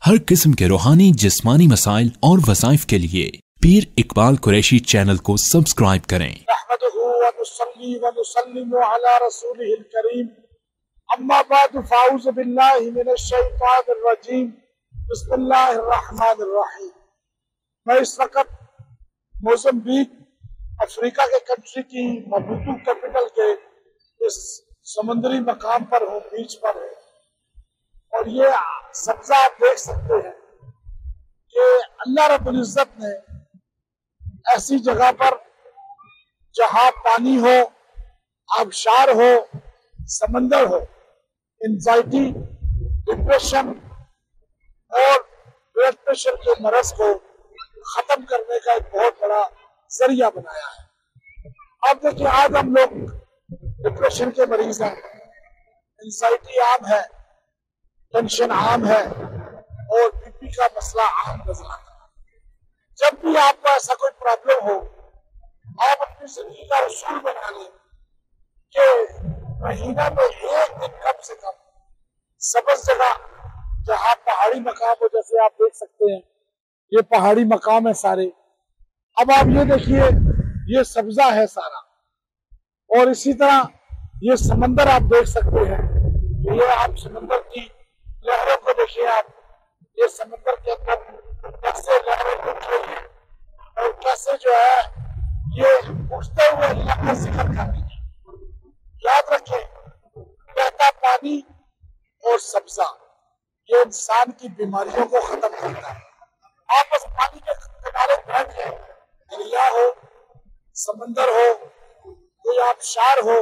हर किस्म के रूहानी जिस्मानी मसाइल और वज़ाइफ के लिए पीर इकबाल कुरैशी चैनल को सब्सक्राइब करें। अम्मा बाद फ़ाऊज़ु बिल्लाहि मिनश शैतानिर रजीम। बिस्मिल्लाहिर्रहमानिर्रहीम। मैं इस वक्त मोज़म्बिक अफ्रीका के कंट्री की मबूतू कैपिटल के इस समुद्री मकाम पर हूँ, बीच पर है। और ये सब्जा आप देख सकते हैं कि अल्लाह रब्बुल इज़्ज़त ने ऐसी जगह पर जहाँ पानी हो, आबशार हो, समंदर हो, एंजाइटी, डिप्रेशन और ब्लड प्रेशर के मरज को खत्म करने का एक बहुत बड़ा जरिया बनाया है। अब देखिए, आज हम लोग डिप्रेशन के मरीज हैं, एंजाइटी आम है, टेंशन आम है और बीपी का मसला आम नजर आता है। जब भी आपको ऐसा कोई प्रॉब्लम हो, आप अपनी जिंदगी का उसूल बना लें कि महीना में एक दिन कम से कम सबस जगह जहाँ पहाड़ी मकाम हो, जैसे आप देख सकते हैं ये पहाड़ी मकाम है सारे। अब आप ये देखिए, ये सब्जा है सारा, और इसी तरह ये समंदर आप देख सकते हैं। ये आप समंदर की लहरों को देखिए, आप ये समंदर के अंदर कैसे लहरें उठ रही है और कैसे जो है ये उठते हुए अल्लाह का जिक्र कर रही है। याद रखें, बहता पानी और सब्जा ये इंसान की बीमारियों को खत्म करता है। आप बस पानी के किनारे बैठे, दरिया हो, समंदर हो, कोई आबशार हो,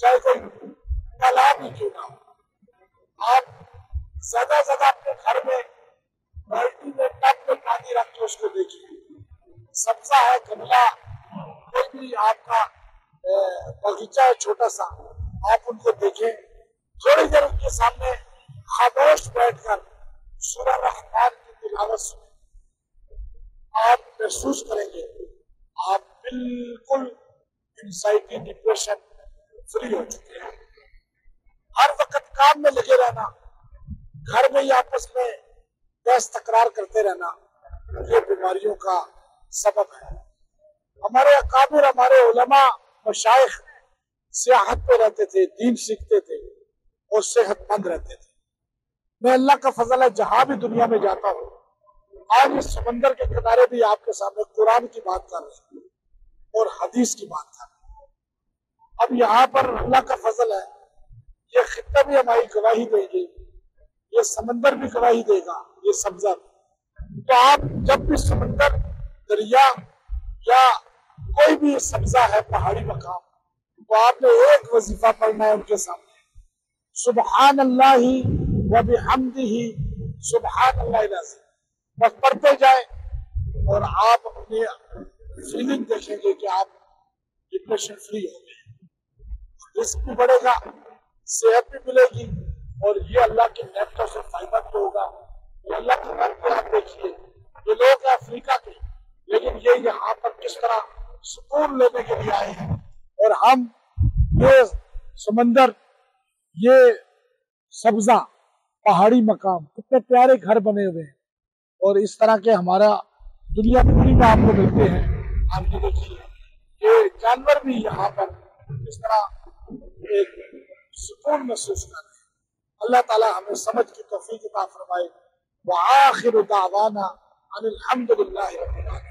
चाहे कोई तालाब ही क्यों ना हो, आप ज्यादा ज्यादा अपने घर में बाल्टी में टब में पानी रख के उसको देखिए। सब्जा है, गमला, कोई भी आपका बगीचा है छोटा सा, आप उनको देखें। थोड़ी देर उनके सामने खामोश बैठकर सूरह रहमान की तिलावत सुने, आप महसूस करेंगे आप बिल्कुल एंजाइटी, डिप्रेशन फ्री हो चुके हैं। हर वक्त काम में लगे रहना, घर में ही आपस में बहस तकरार करते रहना, ये बीमारियों का सबब है। हमारे अकाबिर, हमारे उलमा, मशाइख सियाहत पे रहते थे, दीन सीखते थे और सेहतमंद रहते थे। मैं अल्लाह का फजल है, जहां भी दुनिया में जाता हूँ, आज इस समंदर के किनारे भी आपके सामने कुरान की बात कर रहे हैं और हदीस की बात कर रहे हैं। अब यहाँ पर अल्लाह का फजल है, ये खित्ता भी हमारी गवाही देंगे, ये समंदर भी गवाही देगा, ये सब्जा भी। तो आप जब भी समंदर, दरिया या कोई भी सब्जा है, पहाड़ी मकाम, तो आपने एक वजीफा पढ़ना है उनके सामने, सुबहान अल्लाही व बिहम्दिही सुबहान अल्लाहिल अज़ीम। बस पढ़ते जाए और आप अपने फीलिंग देखेंगे कि आप डिप्रेशन फ्री हो गए, रिस्क भी बढ़ेगा, सेहत भी मिलेगी और ये अल्लाह की नेमतों से फायदा भी होगा। ये अल्लाह की नेमत आप देखिए, ये लोग हैं अफ्रीका के, लेकिन ये यहाँ पर किस तरह सुकून लेने के लिए आए हैं। और हम ये समंदर, ये सब्जा, पहाड़ी मकाम, कितने प्यारे घर बने हुए हैं और इस तरह के हमारा दुनिया पूरी में आपको मिलते हैं। आप ये देखिए, ये जानवर भी यहाँ पर इस तरह एक सुकून महसूस कर रहे हैं। अल्लाह ताला हमें समझ की तौफीक अता फरमाए। व आखिरु दावाना अनिल हम्दुलिल्लाहि रब्बिल आलमीन।